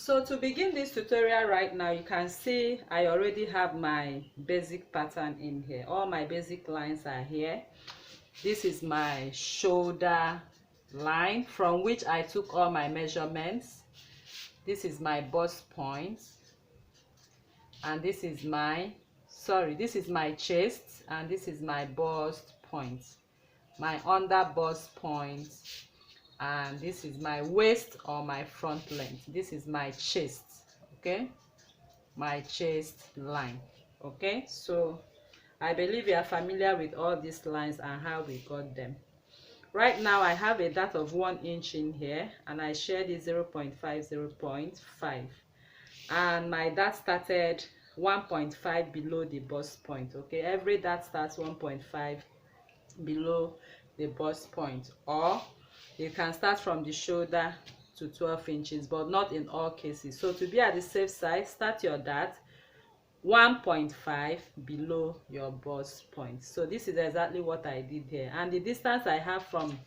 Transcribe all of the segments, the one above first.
So to begin this tutorial right now, you can see I already have my basic pattern in here. All my basic lines are here. This is my shoulder line from which I took all my measurements. This is my bust point, and this is my chest, and this is my bust point, my under bust point, and this is my waist or my front length. This is my chest, okay, my chest line. Okay, so I believe you are familiar with all these lines and how we got them. Right now I have a dart of 1 inch in here, and I shared it 0.5, 0.5, and my dart started 1.5 below the bust point. Okay, every dart starts 1.5 below the bust point, or you can start from the shoulder to 12 inches, but not in all cases. So to be at the safe side, start your dart 1.5 below your bust point. So this is exactly what I did here, and the distance I have from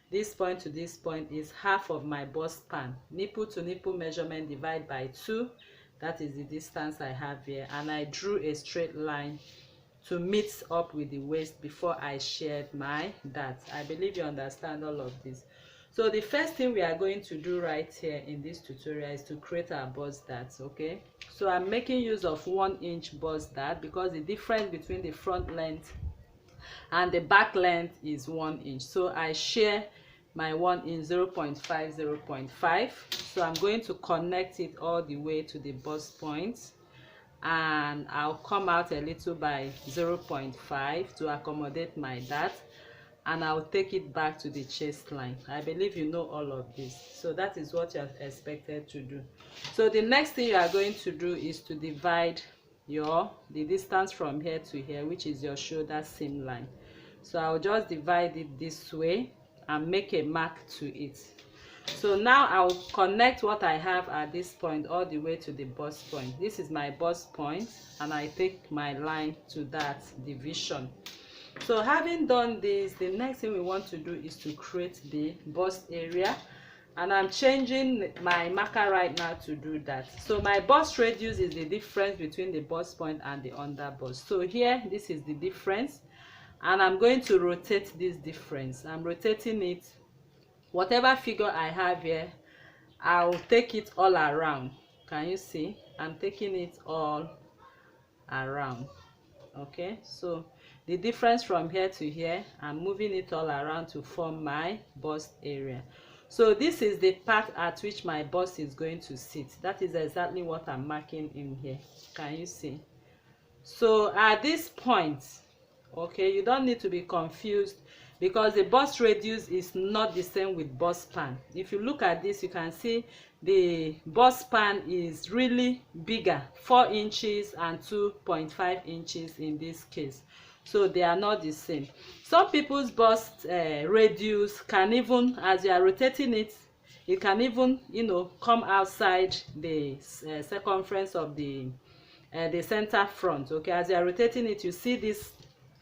this point to this point is half of my bust span. Nipple to nipple measurement divide by 2, that is the distance I have here, and I drew a straight line to meet up with the waist before I shared my dart. I believe you understand all of this. So the first thing we are going to do right here in this tutorial is to create our bust darts. Okay, so I'm making use of 1 inch bust dart because the difference between the front length and the back length is 1 inch. So I share my 1 inch 0.5, 0.5. So I'm going to connect it all the way to the bust point, and I'll come out a little by 0.5 to accommodate my dart, and I'll take it back to the chest line. I believe you know all of this, so that is what you're expected to do. So the next thing you are going to do is to divide the distance from here to here, which is your shoulder seam line. So I'll just divide it this way and make a mark to it. So now I'll connect what I have at this point all the way to the bust point. This is my bust point, and I take my line to that division. So having done this, the next thing we want to do is to create the bust area, and I'm changing my marker right now to do that. So my bust radius is the difference between the bust point and the under bust. So here, this is the difference, and I'm going to rotate this difference. I'm rotating it. Whatever figure I have here, I'll take it all around. Can you see? I'm taking it all around. Okay, so the difference from here to here, I'm moving it all around to form my bust area. So this is the part at which my bust is going to sit. That is exactly what I'm marking in here. Can you see? So at this point, okay, you don't need to be confused, because the bust radius is not the same with bust span. If you look at this, you can see the bust span is really bigger, 4 inches and 2.5 inches in this case. So they are not the same. Some people's bust radius can even, as you are rotating it, it can even, come outside the circumference of the center front. Okay, as you are rotating it, you see this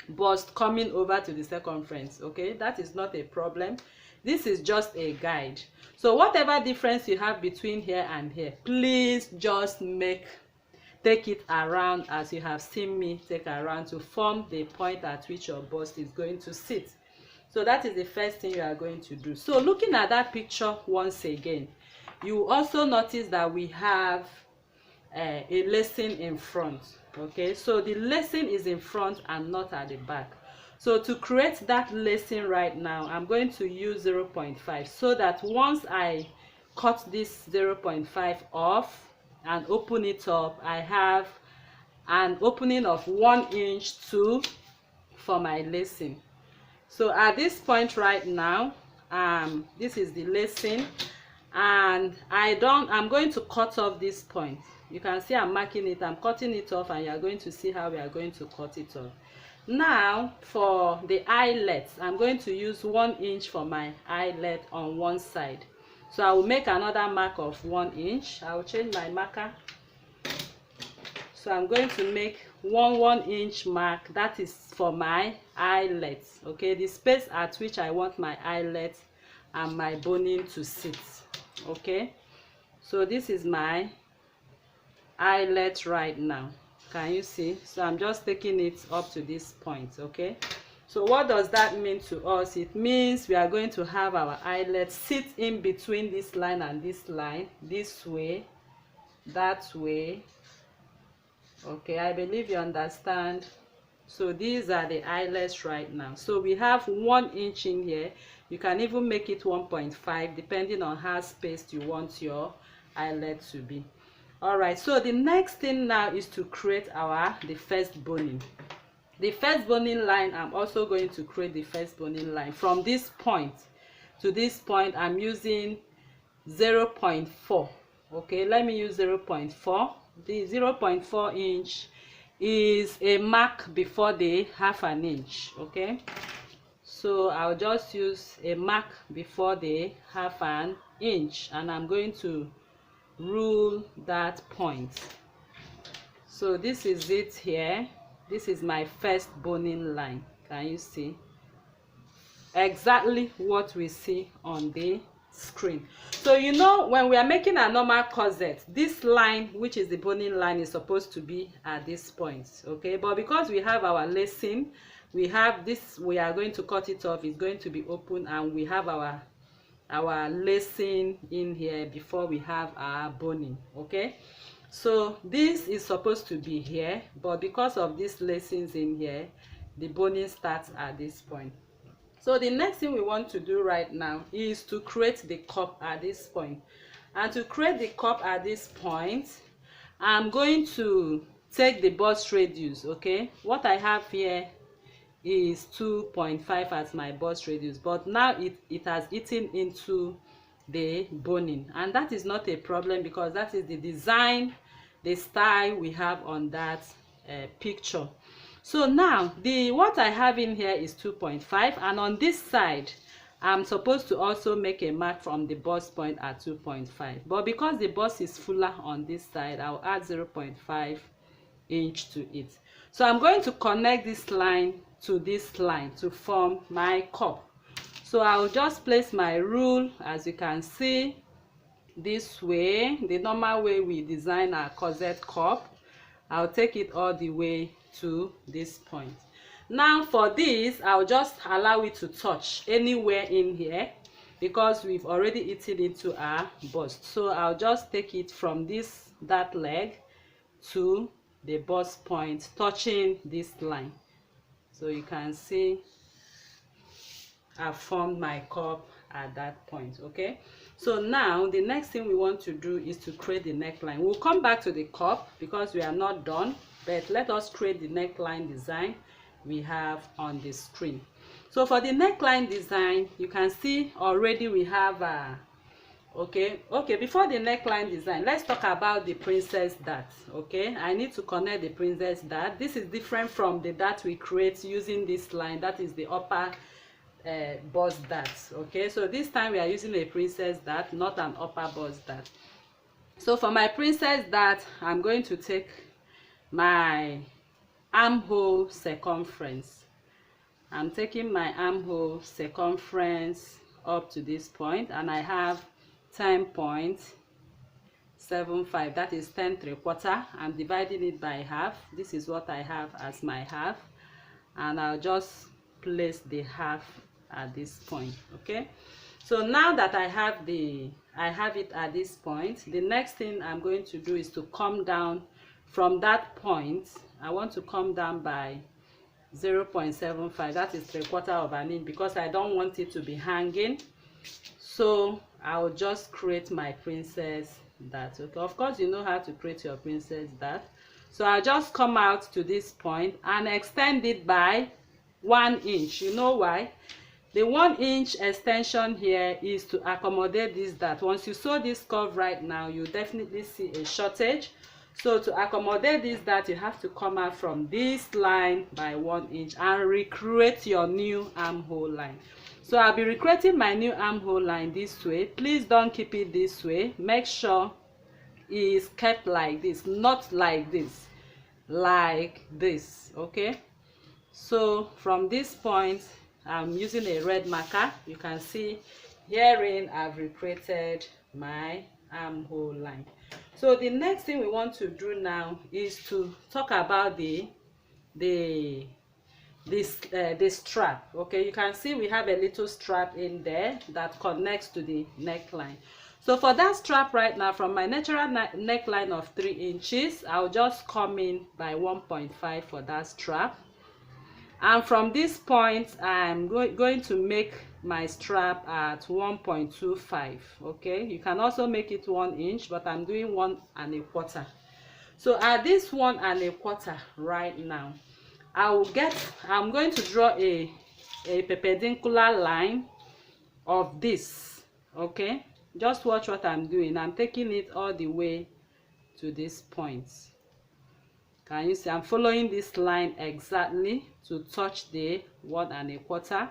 bust coming over to the circumference. Okay, that is not a problem. This is just a guide. So whatever difference you have between here and here, please just take it around as you have seen me take around to form the point at which your bust is going to sit. So that is the first thing you are going to do. So looking at that picture once again, you also notice that we have a lacing in front. Okay, so the lacing is in front and not at the back. So to create that lacing right now, I'm going to use 0.5, so that once I cut this 0.5 off and open it up, I have an opening of 1 inch for my lacing. So at this point right now, this is the lacing, and I'm going to cut off this point. You can see I'm marking it, I'm cutting it off, and you are going to see how we are going to cut it off. Now for the eyelet, I'm going to use 1 inch for my eyelet on one side. So I will make another mark of 1 inch. I will change my marker. So I'm going to make 1 inch mark. That is for my eyelet. Okay, the space at which I want my eyelet and my boning to sit. Okay, So this is my eyelet right now. Can you see? So I'm just taking it up to this point. Okay, so what does that mean to us? It means we are going to have our eyelet sit in between this line and this line, this way, that way. Okay, I believe you understand. So these are the eyelets right now. So we have 1 inch in here. You can even make it 1.5 depending on how spaced you want your eyelet to be. All right, so the next thing now is to create the first boning. The first boning line, I'm also going to create the first boning line from this point to this point. I'm using 0.4. okay, let me use 0.4. The 0.4 inch is a mark before the ½ an inch. Okay, so I'll just use a mark before the ½ an inch, and I'm going to rule that point. So this is it here. This is my first boning line. Can you see? Exactly what we see on the screen. So you know, when we are making a normal corset, this line, which is the boning line, is supposed to be at this point. Okay, but because we have our lacing, we have this, we are going to cut it off. It's going to be open, and we have our lacing in here before we have our boning. Okay, so this is supposed to be here, but because of these lacings in here, the boning starts at this point. So the next thing we want to do right now is to create the cup at this point. And to create the cup at this point, I'm going to take the bust radius. Okay, what I have here is 2.5 as my bust radius, but now it has eaten into the boning, and that is not a problem because that is the design, the style we have on that picture. So now what I have in here is 2.5, and on this side I'm supposed to also make a mark from the bust point at 2.5, but because the bust is fuller on this side, I'll add 0.5 inch to it. So I'm going to connect this line to this line to form my cup. So I'll just place my rule, as you can see, this way, the normal way we design our corset cup. I'll take it all the way to this point. Now for this, I'll just allow it to touch anywhere in here because we've already eaten into our bust. So I'll just take it from that leg to the bust point, touching this line. So you can see I've formed my cup at that point. Okay, so now the next thing we want to do is to create the neckline. We'll come back to the cup because we are not done, but let us create the neckline design we have on the screen. So for the neckline design, you can see already we have okay, before the neckline design, let's talk about the princess dart. Okay, I need to connect the princess dart. This is different from the dart we create using this line, that is the upper bust dart. Okay, so this time we are using a princess dart, not an upper bust dart. So for my princess dart, I'm going to take my armhole circumference. I'm taking my armhole circumference up to this point, and I have 10.75, that is 10.75. I'm dividing it by half. This is what I have as my half, and I'll just place the half at this point. Okay, so now that I have it at this point, the next thing I'm going to do is to come down from that point. I want to come down by 0.75, that is 3/4 of an inch, because I don't want it to be hanging. So I'll just create my princess dart. Okay, of course you know how to create your princess dart. So I'll just come out to this point and extend it by 1 inch. You know why? The 1 inch extension here is to accommodate this dart. Once you sew this curve right now, you definitely see a shortage. So to accommodate this dart, you have to come out from this line by 1 inch and recreate your new armhole line. So I'll be recreating my new armhole line this way. Please don't keep it this way. Make sure it is kept like this, not like this, like this. Okay, so from this point, I'm using a red marker. You can see herein I've recreated my armhole line. So the next thing we want to do now is to talk about the strap. Okay, you can see we have a little strap in there that connects to the neckline. So for that strap right now, from my natural neckline of 3 inches, I'll just come in by 1.5 for that strap, and from this point I'm going to make my strap at 1.25. okay, you can also make it 1 inch, but I'm doing 1 1/4. So at this 1 1/4 right now, I'm going to draw a perpendicular line of this. Okay, just watch what I'm doing. I'm taking it all the way to this point. Can you see I'm following this line exactly to touch the 1 1/4,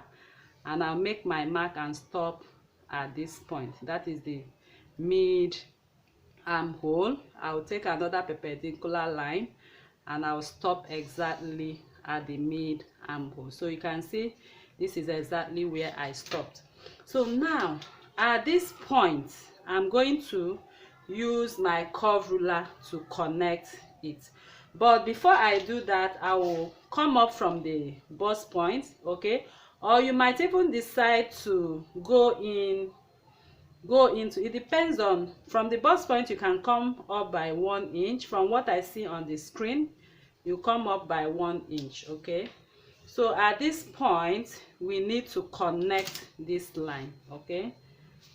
and I'll make my mark and stop at this point. That is the mid armhole. I'll take another perpendicular line and I'll stop exactly at the mid armhole. So you can see this is exactly where I stopped. So now at this point I'm going to use my curve ruler to connect it. But before I do that, I will come up from the bust point. Okay, or you might even decide to go into, it depends on, from the bust point you can come up by 1 inch. From what I see on the screen, you come up by 1 inch. Okay, so at this point we need to connect this line. Okay,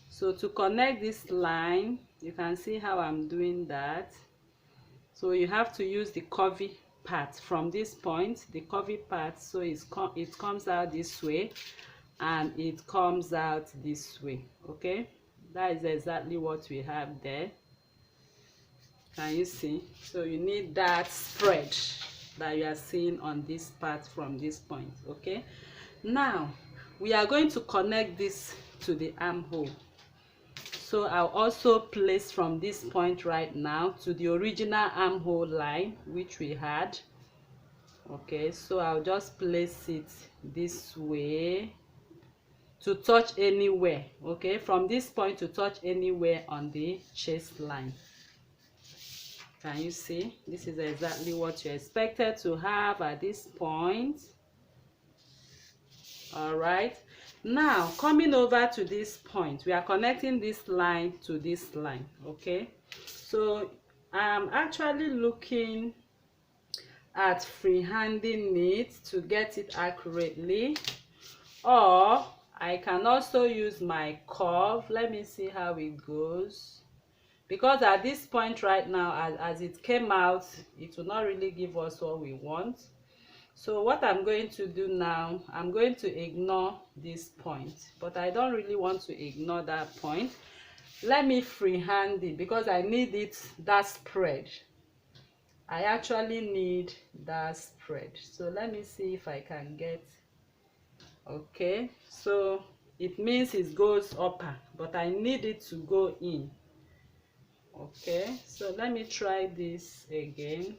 so to connect this line, you can see how I'm doing that. So you have to use the curvy part from this point, the curvy part. So it comes out this way and it comes out this way. Okay, that is exactly what we have there. Can you see? So you need that spread that you are seeing on this part from this point. Okay, now we are going to connect this to the armhole. So I'll also place from this point right now to the original armhole line which we had. Okay, so I'll just place it this way to touch anywhere. Okay, from this point to touch anywhere on the chest line. Can you see? This is exactly what you expected to have at this point. All right, now coming over to this point, we are connecting this line to this line. Okay, so I'm actually looking at freehanding it to get it accurately, or I can also use my curve. Let me see how it goes, because at this point right now, as it came out, it will not really give us what we want. So what I'm going to do now, I'm going to ignore this point, but I don't really want to ignore that point. Let me freehand it because I need it, that spread. I actually need that spread. So let me see if I can get, okay, so it means it goes upper, but I need it to go in. Okay, so let me try this again.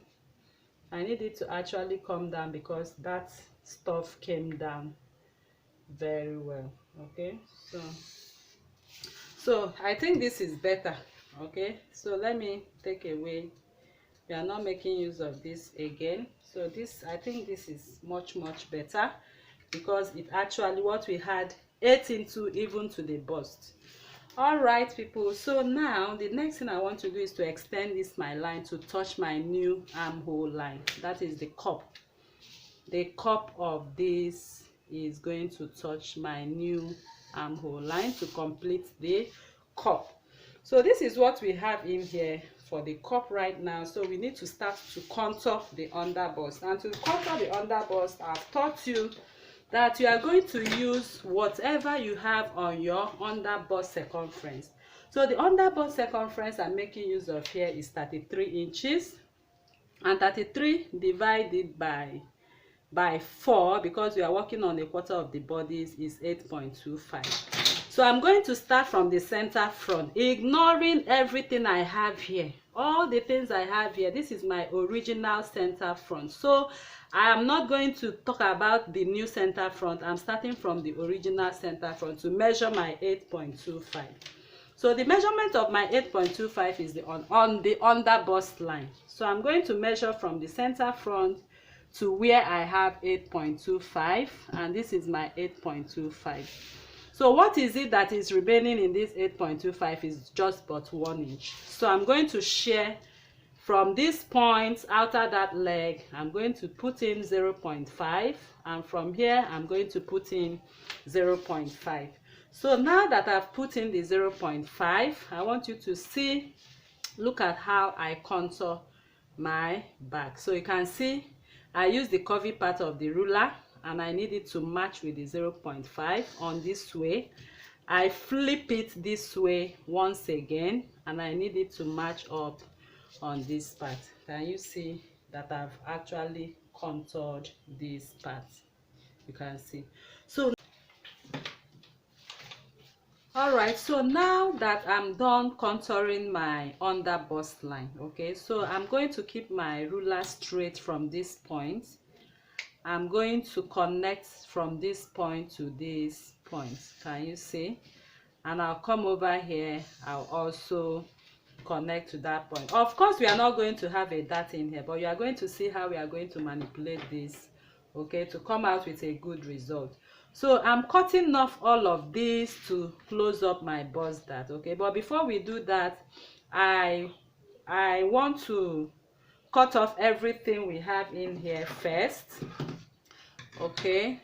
I need it to actually come down because that stuff came down very well. Okay, so I think this is better. Okay, so let me take away, we are not making use of this again. So this, I think this is much better because it actually, what we had, ate into even to the bust. All right people, so now the next thing I want to do is to extend this my line to touch my new armhole line. That is the cup. The cup of this is going to touch my new armhole line to complete the cup. So this is what we have in here for the cup right now. So we need to start to contour the underbust, and to contour the underbust, I've taught you that you are going to use whatever you have on your underbust circumference. So the underbust circumference I'm making use of here is 33 inches, and 33 divided by 4, because we are working on a quarter of the bodies, is 8.25. So I'm going to start from the center front, ignoring everything I have here. All the things I have here, this is my original center front. So I am not going to talk about the new center front. I'm starting from the original center front to measure my 8.25. So the measurement of my 8.25 is on the under bust line. So I'm going to measure from the center front to where I have 8.25, and this is my 8.25. So what is it that is remaining in this 8.25 is just but 1 inch. So I'm going to shear from this point outer that leg. I'm going to put in 0.5, and from here I'm going to put in 0.5. So now that I've put in the 0.5, I want you to see, look at how I contour my back. So you can see I use the curvy part of the ruler, and I need it to match with the 0.5 on this way. I flip it this way once again, and I need it to match up on this part. Can you see that I've actually contoured this part? You can see. So all right, so now that I'm done contouring my under bust line, okay, so I'm going to keep my ruler straight from this point. I'm going to connect from this point to this point. Can you see? And I'll come over here. I'll also connect to that point. Of course, we are not going to have a dart in here, but you are going to see how we are going to manipulate this, okay, to come out with a good result. So I'm cutting off all of this to close up my bust dart, okay. But before we do that, I want to cut off everything we have in here first, okay.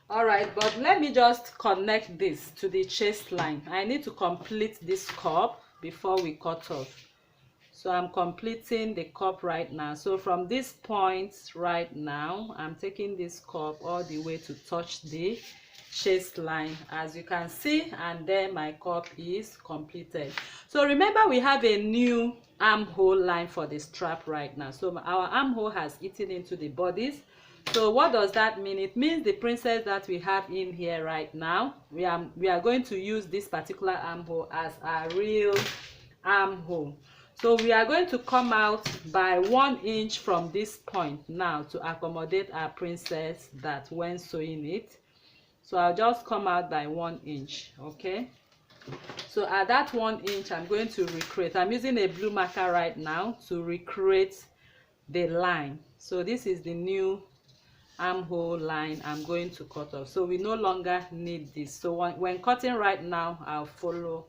All right, but let me just connect this to the chest line. I need to complete this cup before we cut off. So I'm completing the cup right now. So from this point right now, I'm taking this cup all the way to touch the chest line, as you can see, and then my cup is completed. So remember, we have a new armhole line for the strap right now. So our armhole has eaten into the bodies. So what does that mean? It means the princess that we have in here right now, we are going to use this particular armhole as our real armhole. So we are going to come out by 1 inch from this point now to accommodate our princess that when sewing it. So I'll just come out by 1 inch, okay. So at that 1 inch, I'm going to recreate. I'm using a blue marker right now to recreate the line. So this is the new armhole line I'm going to cut off. So we no longer need this. So when cutting right now, I'll follow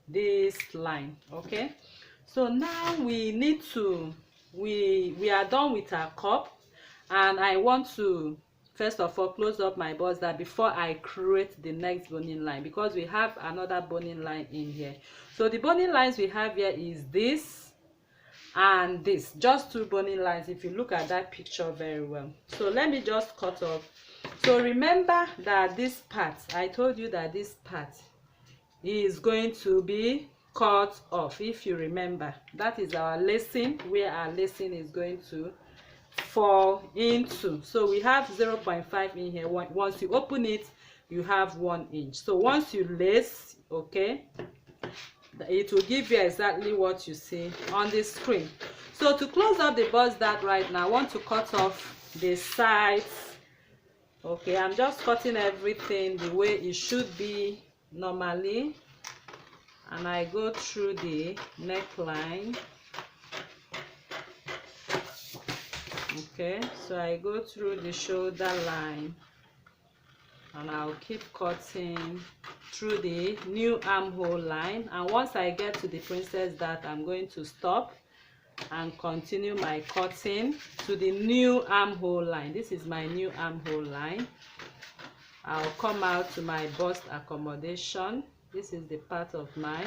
this line, okay. So now we need to, we are done with our cup, and I want to first of all close up my bust dart before I create the next boning line, because we have another boning line in here. So the boning lines we have here is this and this, just 2 boning lines if you look at that picture very well. So let me just cut off. So remember that this part, I told you that this part is going to be cut off. If you remember, that is our lacing, where our lacing is going to fall into. So we have 0.5 in here. Once you open it, you have 1 inch. So once you lace, okay, it will give you exactly what you see on the screen. So to close up the bust dart right now, I want to cut off the sides, okay. I'm just cutting everything the way it should be normally, and I go through the neckline, okay. So I go through the shoulder line, and I'll keep cutting through the new armhole line, and once I get to the princess dart, I'm going to stop and continue my cutting to the new armhole line. This is my new armhole line. I'll come out to my bust accommodation. This is the part of my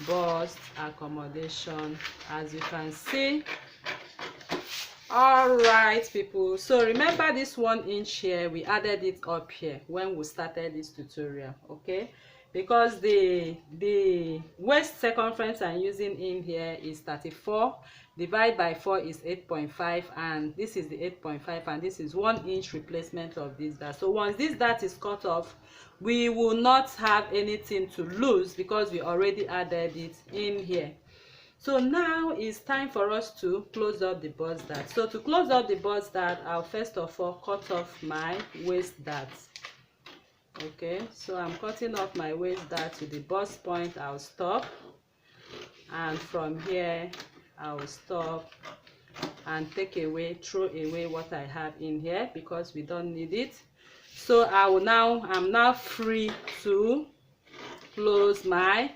bust accommodation, as you can see. All right, people, so remember this 1 inch here, we added it up here when we started this tutorial, okay, because the waist circumference I'm using in here is 34, divided by 4 is 8.5, and this is the 8.5, and this is 1 inch replacement of this dart. So once this dart is cut off, we will not have anything to lose because we already added it in here. So now it's time for us to close up the bust dart. So to close up the bust dart, I'll first of all cut off my waist dart. Okay, so I'm cutting off my waist dart to the bust point. I'll stop, and from here I'll stop and throw away what I have in here because we don't need it. So I'm now free to close my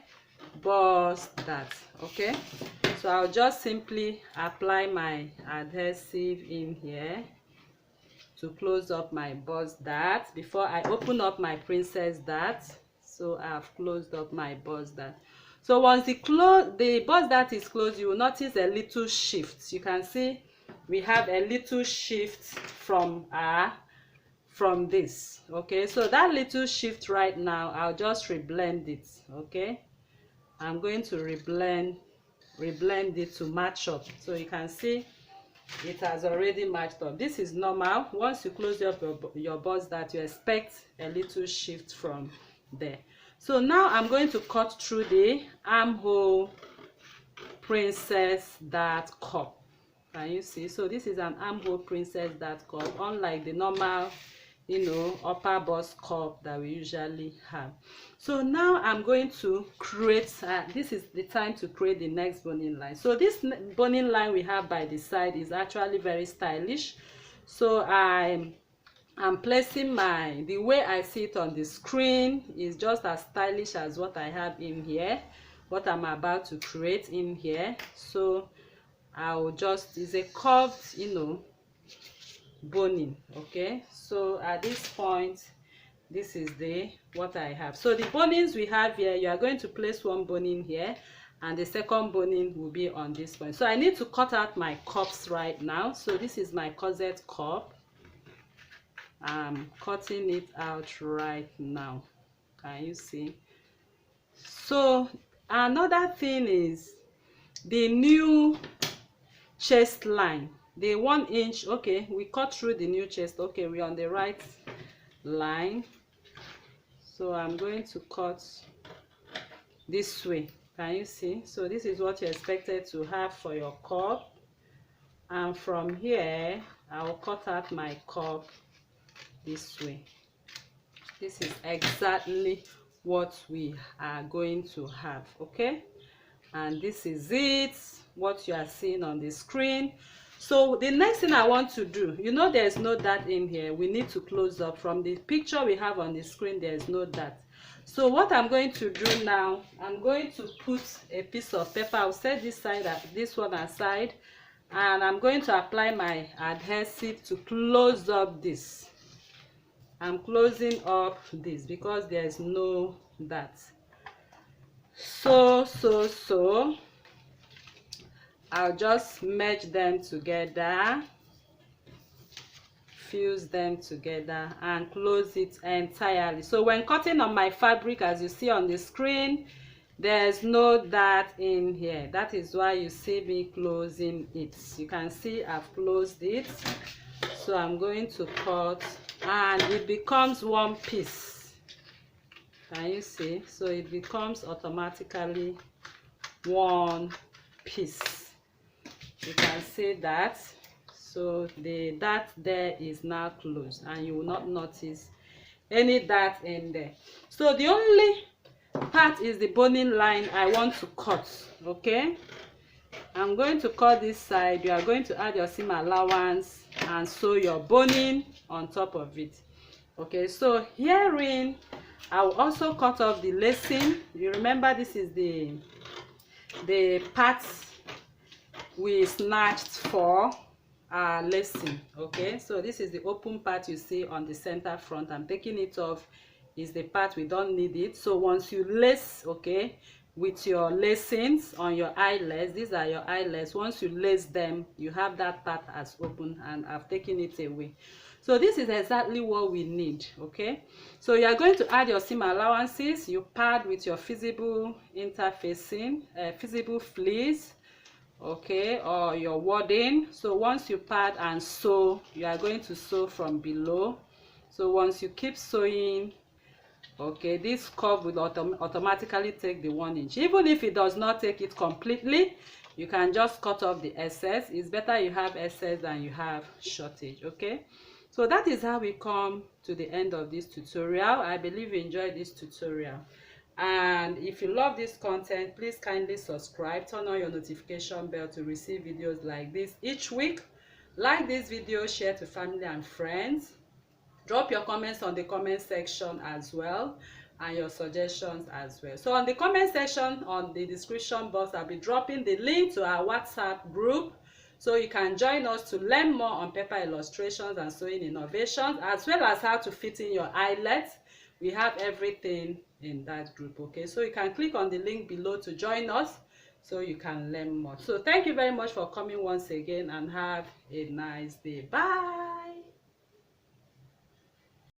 bust dart. Okay, so I'll just simply apply my adhesive in here to close up my bust dart before I open up my princess dart. So I've closed up my bust dart. So once the bust dart is closed, you will notice a little shift. You can see we have a little shift from this. Okay, so that little shift right now, I'll just reblend it. Okay, I'm going to reblend it to match up. So you can see it has already matched up. This is normal. Once you close up your bust dart, you expect a little shift from there. So now I'm going to cut through the armhole princess dart cup. Can you see? So this is an armhole princess dart cup, unlike the normal, upper bust cup that we usually have. So now I'm going to create, this is the time to create the next boning line. So this boning line we have by the side is actually very stylish. So I'm placing the way I see it on the screen is just as stylish as what I have in here, what I'm about to create in here. So I'll just, it's a curved, boning. Okay, so at this point, this is what I have. So the bonings we have here, you are going to place one boning here, and the second boning will be on this point. So I need to cut out my cups right now. So this is my corset cup. I'm cutting it out right now. Can you see? So another thing is the new chest line, the 1 inch. Okay, we cut through the new chest. Okay, we're on the right line. So I'm going to cut this way. Can you see? So this is what you're expected to have for your cup, and from here I'll cut out my cup this way. This is exactly what we are going to have. Okay, and this is it, what you are seeing on the screen. So the next thing I want to do, there's no dart in here. We need to close up. From the picture we have on the screen, there's no dart. So what I'm going to do now, I'm going to put a piece of paper. I'll set this one aside, and I'm going to apply my adhesive to close up this. I'm closing up this because there's no dart. So I'll just merge them together, fuse them together, and close it entirely. So when cutting on my fabric, as you see on the screen, there's no dart in here. That is why you see me closing it. You can see I've closed it. So I'm going to cut, and it becomes one piece. Can you see? So it becomes automatically one piece. You can see that. So the dart there is now closed, and you will not notice any dart in there. So the only part is the boning line I want to cut. Okay, I'm going to cut this side. You are going to add your seam allowance and sew your boning on top of it. Okay, so herein I will also cut off the lacing. You remember, this is the parts we snatched for our lacing. Okay, so this is the open part you see on the center front. I'm taking it off. Is the part we don't need it. So once you lace, okay, with your lacings on your eyelets, these are your eyelets, once you lace them, you have that part as open, and I've taken it away. So this is exactly what we need. Okay, so you are going to add your seam allowances. You pad with your feasible interfacing, feasible fleece, okay, or your wadding. So once you pad and sew, you are going to sew from below. So once you keep sewing, okay, this curve will automatically take the 1 inch. Even if it does not take it completely, you can just cut off the excess. It's better you have excess than you have shortage. Okay, So that is how we come to the end of this tutorial. I believe you enjoyed this tutorial, and if you love this content, please kindly subscribe, turn on your notification bell to receive videos like this each week. Like this video, share to family and friends. Drop your comments on the comment section as well, and your suggestions as well. So on the comment section, on the description box, I'll be dropping the link to our WhatsApp group, so you can join us to learn more on paper illustrations and sewing innovations, as well as how to fit in your eyelets. We have everything in that group. Okay, so you can click on the link below to join us so you can learn more. So thank you very much for coming once again, and have a nice day. Bye.